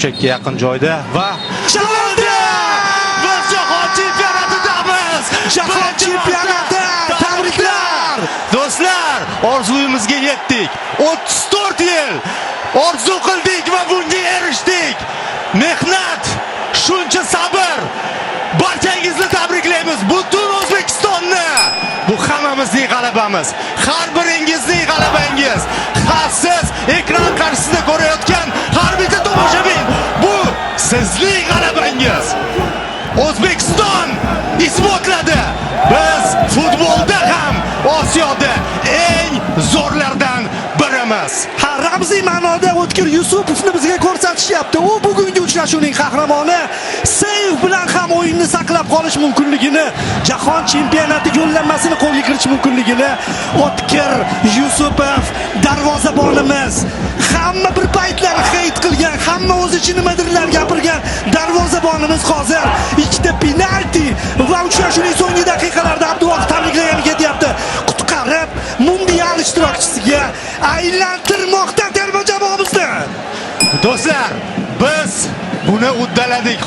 burchakka yaqin joyda va Shaloldi! biz jahon chempionatidamiz. Jahon chempionati! Tabriklar! Do'stlar, orzuyimizga yetdik. 34 yil orzu qildik va bunga erishdik. Mehnat, shuncha sabr. Barchangizni tabriklaymiz. Butun O'zbekistonni. Bu hammamizning g'alabamiz. Har biringizning g'alabangiz. Siz ekran qarshisida ko'rayotgan har bitta tomoshabin, bu sizning g'alabangiz. O'zbekiston isbotladi. Biz futbolda ham Osiyoda eng zo'rlardan birimiz. Ha, ramziy ma'noda O'tkir Yusupovni bizga ko'rsatishyapti. U bugungi uchrashuvning qahramoni. Seyf bilan ham o'yinni saqlab qolish mumkinligini, jahon chempionati yo'llanmasini qo'lga kiritish mumkinligini O'tkir Yusupov darvozabonimiz. Hamma bir paytlar heyt qilgan, hamma o'zi uchun nimadirlar gapirgan darvozabonimiz hozir ikkita penalti va uchrashuvning so'nggi daqiqalarida Abduvohid tabriklagani ketyapti. Qutqarib mundial ishtirokchisiga aylantirmoqda terma jamoamizni. Do'stlar, biz buni uddaladik.